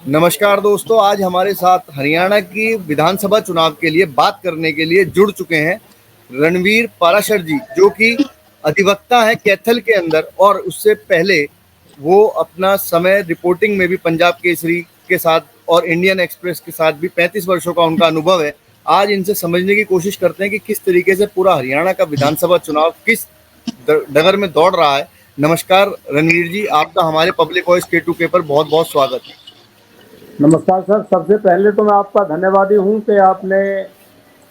नमस्कार दोस्तों, आज हमारे साथ हरियाणा की विधानसभा चुनाव के लिए बात करने के लिए जुड़ चुके हैं रणवीर पाराशर जी, जो कि अधिवक्ता हैं कैथल के अंदर, और उससे पहले वो अपना समय रिपोर्टिंग में भी पंजाब केसरी के साथ और इंडियन एक्सप्रेस के साथ भी 35 वर्षों का उनका अनुभव है। आज इनसे समझने की कोशिश करते हैं कि किस तरीके से पूरा हरियाणा का विधानसभा चुनाव किस डगर में दौड़ रहा है। नमस्कार रणवीर जी, आपका हमारे पब्लिक वॉइस K2K पर बहुत बहुत स्वागत है। नमस्कार सर। सबसे पहले तो मैं आपका धन्यवादी हूं कि आपने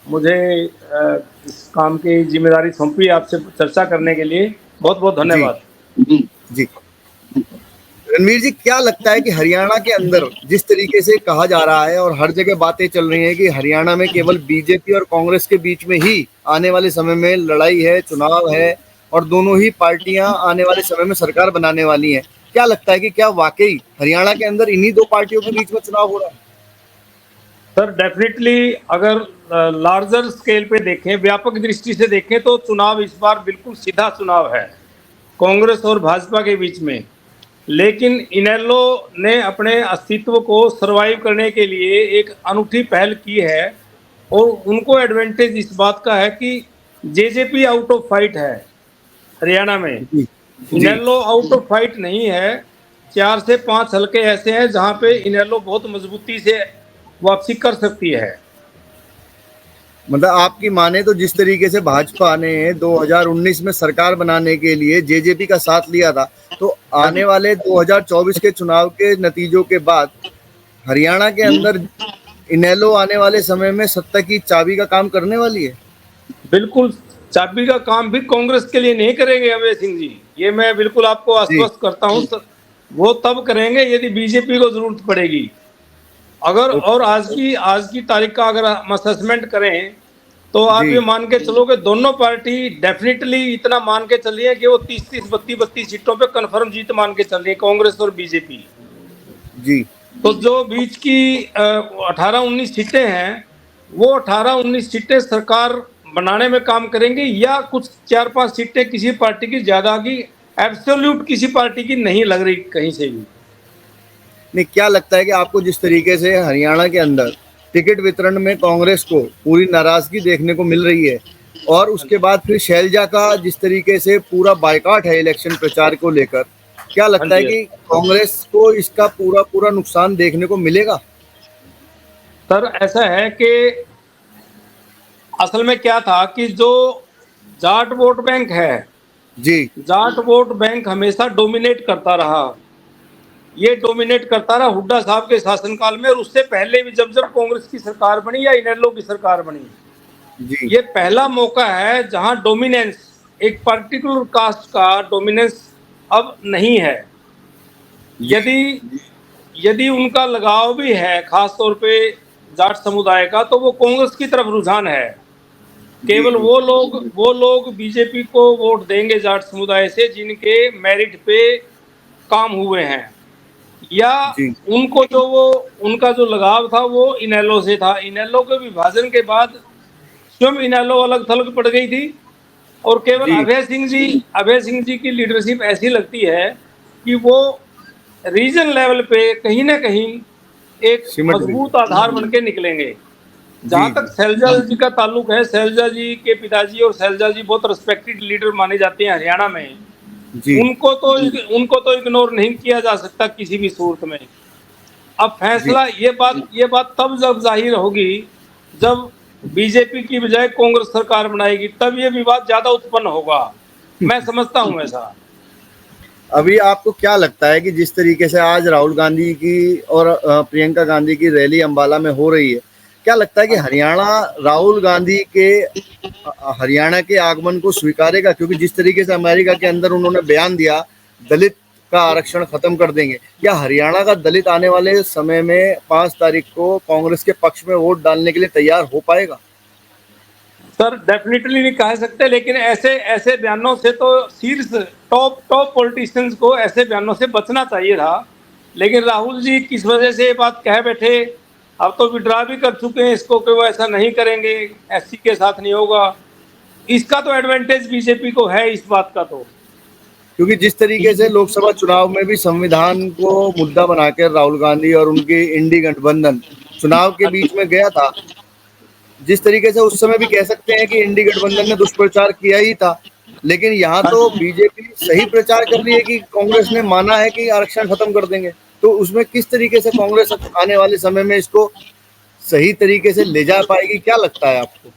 मुझे इस काम की जिम्मेदारी सौंपी, आपसे चर्चा करने के लिए बहुत बहुत जी धन्यवाद। जी। रणवीर जी, क्या लगता है कि हरियाणा के अंदर जिस तरीके से कहा जा रहा है और हर जगह बातें चल रही हैं कि हरियाणा में केवल बीजेपी और कांग्रेस के बीच में ही आने वाले समय में लड़ाई है, चुनाव है, और दोनों ही पार्टियां आने वाले समय में सरकार बनाने वाली हैं, क्या लगता है कि क्या वाकई हरियाणा के अंदर इन्हीं दो पार्टियों के बीच में चुनाव हो रहा है? सर डेफिनेटली, अगर लार्जर स्केल पे देखें, व्यापक दृष्टि से देखें, तो चुनाव इस बार बिल्कुल सीधा चुनाव है कांग्रेस और भाजपा के बीच में। लेकिन इनेलो ने अपने अस्तित्व को सरवाइव करने के लिए एक अनूठी पहल की है, और उनको एडवांटेज इस बात का है कि जेजेपी आउट ऑफ फाइट है हरियाणा में। जी जी। इनेलो आउट ऑफ फाइट नहीं है। 4 से 5 हलके ऐसे हैं जहां पे इनेलो बहुत मजबूती से वापसी कर सकती है। मतलब आपकी माने तो जिस तरीके से भाजपा ने 2019 में सरकार बनाने के लिए जेजेपी का साथ लिया था, तो हाँ आने जी। वाले 2024 के चुनाव के नतीजों के बाद हरियाणा के अंदर इनेलो आने वाले समय में सत्ता की चाबी का काम करने वाली है। बिल्कुल। चाबी का काम भी कांग्रेस के लिए नहीं करेंगे अभय सिंह जी, ये मैं बिल्कुल आपको जी आश्वस्त करता हूँ। वो तब करेंगे यदि बीजेपी को जरूरत पड़ेगी। अगर ओ, और आज की तारीख का अगर हम असेसमेंट करें, तो आप जी ये मान के चलो कि दोनों पार्टी डेफिनेटली इतना मान के चलिए कि वो 30-30, 32-32 सीटों पे कन्फर्म जीत मान के चल रही है कांग्रेस और बीजेपी। जी तो जो बीच की 18-19 सीटें हैं, वो 18-19 सीटें सरकार बनाने में काम करेंगी, या कुछ 4-5 सीटें किसी पार्टी की ज्यादा की, एब्सोल्यूट किसी पार्टी की नहीं लग रही कहीं से भी। नहीं, क्या लगता है कि आपको जिस तरीके से हरियाणा के अंदर टिकट वितरण में कांग्रेस को पूरी नाराजगी देखने को मिल रही है, और उसके बाद फिर शैलजा का जिस तरीके से पूरा बायकॉट है इलेक्शन प्रचार को लेकर, क्या हाँ लगता है जी। कि कांग्रेस को इसका पूरा पूरा नुकसान देखने को मिलेगा? सर ऐसा है कि असल में क्या था कि जो जाट वोट बैंक है, जी जाट वोट बैंक हमेशा डोमिनेट करता रहा। ये डोमिनेट करता रहा हुड्डा साहब के शासनकाल में, और उससे पहले भी जब जब कांग्रेस की सरकार बनी या इनेलो की सरकार बनी। जी ये पहला मौका है जहां डोमिनेंस, एक पर्टिकुलर कास्ट का डोमिनेंस अब नहीं है। जी यदि यदि उनका लगाव भी है खास तौर पे जाट समुदाय का, तो वो कांग्रेस की तरफ रुझान है। जी केवल वो लोग बीजेपी को वोट देंगे जाट समुदाय से जिनके मेरिट पे काम हुए हैं, या जी उनको जो वो उनका जो लगाव था वो इनेलो से था। इनेलो के विभाजन के बाद स्वयं इनेलो अलग थलग पड़ गई थी, और केवल जी अभय सिंह जी की लीडरशिप ऐसी लगती है कि वो रीजन लेवल पे कहीं ना कहीं एक सिमट गई। मजबूत आधार बन के निकलेंगे। जी जहां तक शैलजा जी का ताल्लुक है, शैलजा जी के पिताजी और शैलजा जी बहुत रिस्पेक्टेड लीडर माने जाते हैं हरियाणा में। जी उनको तो इग्नोर नहीं किया जा सकता किसी भी सूरत में। अब जी फैसला, ये बात तब जब जाहिर होगी जब बीजेपी की बजाय कांग्रेस सरकार बनाएगी, तब ये विवाद ज्यादा उत्पन्न होगा। मैं समझता हूं ऐसा। अभी आपको क्या लगता है कि जिस तरीके से आज राहुल गांधी की और प्रियंका गांधी की रैली अंबाला में हो रही है, क्या लगता है कि हाँ जी। हरियाणा राहुल गांधी के हरियाणा के आगमन को स्वीकारेगा? क्योंकि जिस तरीके से अमेरिका के अंदर उन्होंने बयान दिया दलित का आरक्षण खत्म कर देंगे, क्या हरियाणा का दलित आने वाले समय में 5 तारीख को कांग्रेस के पक्ष में वोट डालने के लिए तैयार हो पाएगा? सर डेफिनेटली नहीं कह सकते, लेकिन ऐसे ऐसे बयानों से तो शीर्ष टॉप टॉप पॉलिटिशियंस को ऐसे बयानों से बचना चाहिए था। लेकिन राहुल जी किस वजह से ये बात कह बैठे, अब तो विड्रा भी कर चुके हैं इसको कि वो ऐसा नहीं करेंगे, एससी के साथ नहीं होगा। इसका तो एडवांटेज बीजेपी को है इस बात का। तो क्योंकि जिस तरीके से लोकसभा चुनाव में भी संविधान को मुद्दा बनाकर राहुल गांधी और उनके इंडी गठबंधन चुनाव के बीच में गया था, जिस तरीके से उस समय भी कह सकते हैं कि इंडी गठबंधन ने दुष्प्रचार किया ही था, लेकिन यहाँ तो बीजेपी सही प्रचार कर रही है कि कांग्रेस ने माना है कि आरक्षण खत्म कर देंगे। तो उसमें किस तरीके से कांग्रेस आने वाले समय में इसको सही तरीके से ले जा पाएगी, क्या लगता है आपको?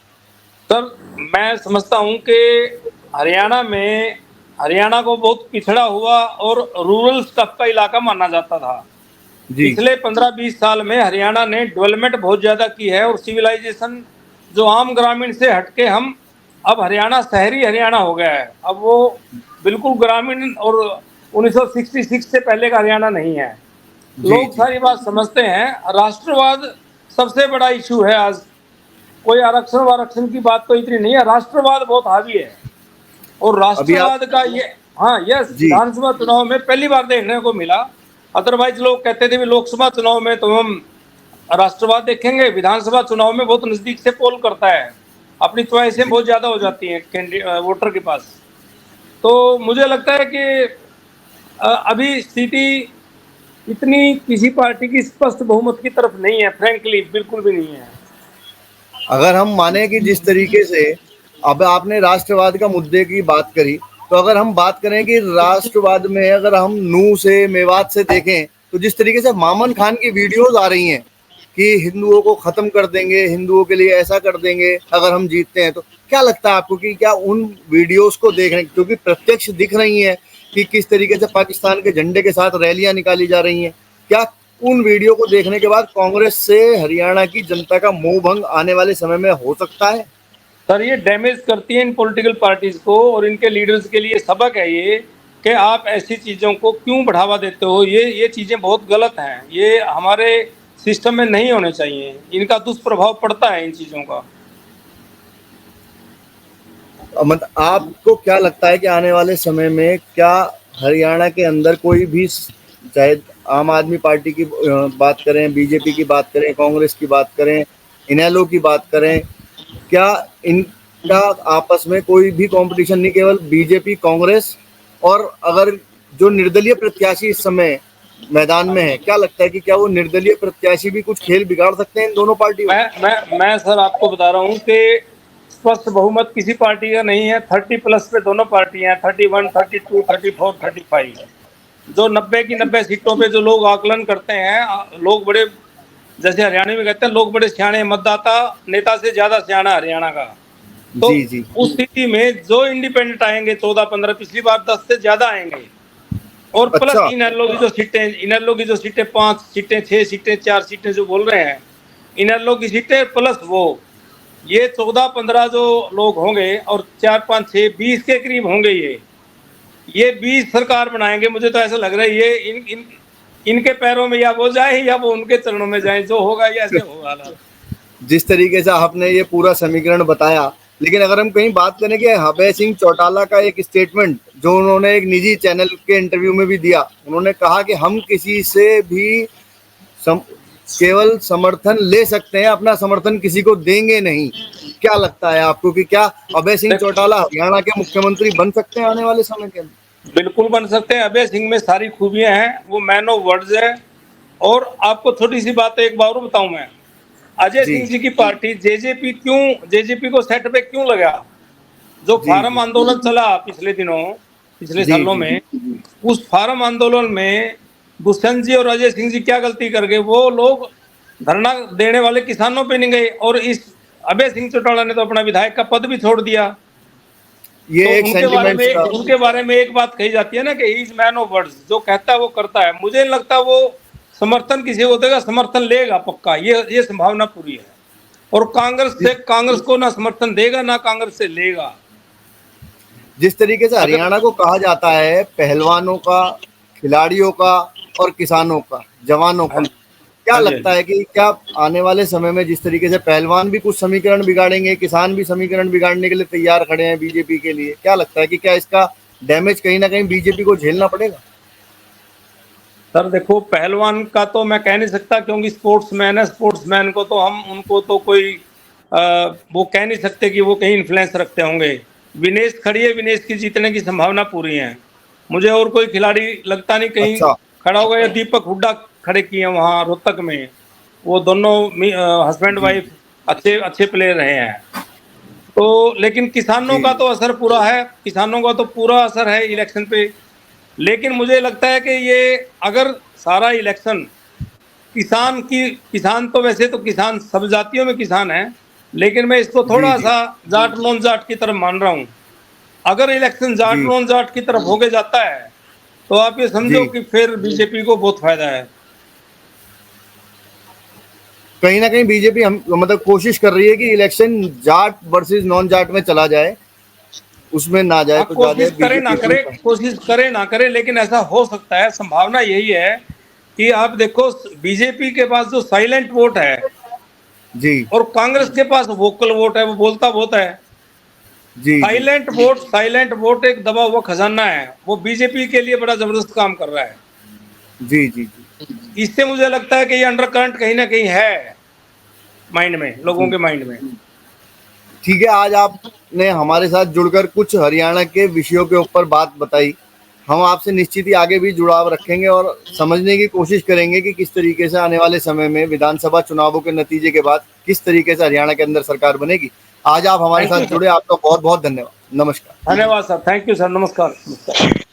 सर मैं समझता हूं कि हरियाणा को बहुत पिछड़ा हुआ और रूरल स्टफ का इलाका माना जाता था। जी पिछले 15-20 साल में हरियाणा ने डेवलपमेंट बहुत ज्यादा की है और सिविलाइजेशन जो आम ग्रामीण से हटके हम अब हरियाणा शहरी हरियाणा हो गया है। अब वो बिल्कुल ग्रामीण और 1966 से पहले का हरियाणा नहीं है। जी लोग जी सारी बात समझते हैं। राष्ट्रवाद सबसे बड़ा इशू है आज। कोई आरक्षण वारक्षण की बात तो इतनी नहीं है, राष्ट्रवाद बहुत हावी है। और अभी आप राष्ट्रवाद का ये, हाँ यस, जी विधानसभा चुनाव में पहली बार देखने को मिला। अदरवाइज लोग कहते थे भी लोकसभा चुनाव में तो हम राष्ट्रवाद देखेंगे, विधानसभा चुनाव में बहुत नजदीक से पोल करता है, अपनी च्वाइसें बहुत ज्यादा हो जाती हैं वोटर के पास। तो मुझे लगता है कि अभी स्थिति इतनी किसी पार्टी की स्पष्ट बहुमत की तरफ नहीं है, फ्रैंकली बिल्कुल भी नहीं है। अगर हम माने कि जिस तरीके से अब आपने राष्ट्रवाद का मुद्दे की बात करी, तो अगर हम बात करें कि राष्ट्रवाद में अगर हम नू से मेवात से देखें, तो जिस तरीके से मामन खान की वीडियोस आ रही हैं कि हिंदुओं को खत्म कर देंगे, हिंदुओं के लिए ऐसा कर देंगे अगर हम जीतते हैं, तो क्या लगता है आपको कि क्या उन वीडियोस को देखने, क्योंकि प्रत्यक्ष दिख रही हैं कि किस तरीके से पाकिस्तान के झंडे के साथ रैलियां निकाली जा रही हैं, क्या उन वीडियो को देखने के बाद कांग्रेस से हरियाणा की जनता का मोह भंग आने वाले समय में हो सकता है? सर ये डैमेज करती है इन पॉलिटिकल पार्टीज को और इनके लीडर्स के लिए सबक है ये कि आप ऐसी चीज़ों को क्यों बढ़ावा देते हो। ये चीज़ें बहुत गलत हैं, ये हमारे सिस्टम में नहीं होने चाहिए, इनका दुष्प्रभाव पड़ता है इन चीज़ों का। मतलब आपको क्या लगता है कि आने वाले समय में क्या हरियाणा के अंदर कोई भी, चाहे आम आदमी पार्टी की बात करें, बीजेपी की बात करें, कांग्रेस की बात करें, इनेलो की बात करें, क्या इनका आपस में कोई भी कंपटीशन नहीं, केवल बीजेपी कांग्रेस, और अगर जो निर्दलीय प्रत्याशी इस समय मैदान में है, क्या लगता है कि क्या वो निर्दलीय प्रत्याशी भी कुछ खेल बिगाड़ सकते हैं इन दोनों पार्टियों? मैं सर आपको बता रहा हूँ कि स्पष्ट बहुमत किसी पार्टी का नहीं है। 30+ पे दोनों पार्टियां हैं, 31, 32, 34, 35। जो 90 की 90 सीटों पे जो लोग आकलन करते हैं, लोग बड़े, जैसे हरियाणा में कहते हैं, लोग बड़े सियाणे, मतदाता नेता से ज्यादा सियाणा हरियाणा का। तो जी जी उस स्थिति में जो इंडिपेंडेंट आएंगे 14-15, पिछली बार 10 से ज्यादा आएंगे। और प्लस अच्छा इनर लोग की जो सीटें 5 सीटें, 6 सीटें, 4 सीटें जो बोल रहे हैं, इनर लोग की सीटें प्लस वो, ये 14-15 जो लोग होंगे और 4, 5, 6, 20 के करीब होंगे। ये 20 सरकार बनाएंगे। मुझे तो ऐसा लग रहा है ये इनके पैरों में या वो जाए या वो उनके चरणों में जाए, जो होगा ये ऐसे होगा। जिस तरीके से आपने ये पूरा समीकरण बताया, लेकिन अगर हम कहीं बात करें कि अभय सिंह चौटाला का एक स्टेटमेंट जो उन्होंने एक निजी चैनल के इंटरव्यू में भी दिया, उन्होंने कहा कि हम किसी से भी केवल समर्थन ले सकते हैं, अपना समर्थन किसी को देंगे नहीं। क्या लगता है आपको कि क्या अभय सिंह चौटाला हरियाणा के मुख्यमंत्री बन सकते हैं आने वाले समय के अंदर? बिल्कुल बन सकते हैं। अभय सिंह में सारी खूबियां हैं, वो मैन ऑफ वर्ड्स है। और आपको छोटी सी बात एक बार और बताऊं मैं, अजय जी सिंह जी की पार्टी जेजेपी को सेट पे क्यों लगा? जो जी फार्म जी आंदोलन चला पिछले जी सालों जी में, उस फार्म आंदोलन में दुष्यंत जी और अजय सिंह जी क्या गलती कर गए? वो लोग धरना देने वाले किसानों पे नहीं गए और इस अभय सिंह चौटाला ने तो अपना विधायक का पद भी छोड़ दिया। ये तो एक सेंटिमेंट्स का। उनके बारे में एक बात कही जाती है ना कि he is man of words, जो कहता है वो करता है। मुझे नहीं लगता वो समर्थन किसी को देगा, समर्थन लेगा पक्का, ये संभावना पूरी है। और कांग्रेस को ना समर्थन देगा ना कांग्रेस से लेगा। जिस तरीके से अगर हरियाणा को कहा जाता है पहलवानों का, खिलाड़ियों का और किसानों का, जवानों का, हाँ जी, क्या हाँ जी, हाँ लगता जी। है कि क्या आने वाले समय में जिस तरीके से पहलवान भी कुछ समीकरण बिगाड़ेंगे, किसान भी समीकरण बिगाड़ने के लिए तैयार खड़े हैं बीजेपी के लिए, क्या लगता है कि क्या इसका डैमेज कहीं ना कहीं बीजेपी को झेलना पड़ेगा? सर देखो, पहलवान का तो मैं कह नहीं सकता क्योंकि स्पोर्ट्समैन है। स्पोर्ट्समैन को तो हम उनको तो कोई वो कह नहीं सकते कि वो कहीं इन्फ्लुएंस रखते होंगे। विनेश खड़ी है, विनेश की जीतने की संभावना पूरी है। मुझे और कोई खिलाड़ी लगता नहीं कहीं अच्छा। खड़ा होगा, या दीपक हुड्डा खड़े किए हैं वहाँ रोहतक में, वो दोनों हस्बैंड जी वाइफ अच्छे अच्छे प्लेयर रहे हैं। तो लेकिन किसानों जी का तो असर पूरा है, किसानों का तो पूरा असर है इलेक्शन पे। लेकिन मुझे लगता है कि ये अगर सारा इलेक्शन किसान तो वैसे तो किसान सब जातियों में किसान है, लेकिन मैं इसको जी थोड़ा जी सा जाट नॉन जाट की तरफ मान रहा हूँ। अगर इलेक्शन जाट जी नॉन जाट की तरफ होके जाता है तो आप ये समझो जी। कि फिर बीजेपी को बहुत फायदा है। कहीं ना कहीं बीजेपी हम मतलब कोशिश कर रही है कि election Jat versus non Jat में चला जाए, उसमें ना जाए हाँ, तो ज्यादा है कोशिश करे ना बीजेपी करे, अपनी। कोशिश करे ना करे, लेकिन ऐसा हो सकता है, संभावना यही है कि आप देखो बीजेपी के पास जो साइलेंट वोट है जी और कांग्रेस के पास वोकल वोट है, वो बोलता बहुत है। जी जी साइलेंट वोट एक दबा हुआ खजाना है, वो बीजेपी के लिए बड़ा जबरदस्त काम कर रहा है। जी जी जी इससे मुझे लगता है कि ये अंडर करंट कहीं ना कहीं है माइंड में, लोगों जी। के माइंड में। ठीक है, आज आपने हमारे साथ जुड़कर कुछ हरियाणा के विषयों के ऊपर बात बताई। हम आपसे निश्चित ही आगे भी जुड़ाव रखेंगे और समझने की कोशिश करेंगे कि किस तरीके से आने वाले समय में विधानसभा चुनावों के नतीजे के बाद किस तरीके से हरियाणा के अंदर सरकार बनेगी। आज आप हमारे थैंक साथ यू सर, जुड़े, आपका बहुत बहुत धन्यवाद। नमस्कार। धन्यवाद सर, थैंक यू सर, नमस्कार।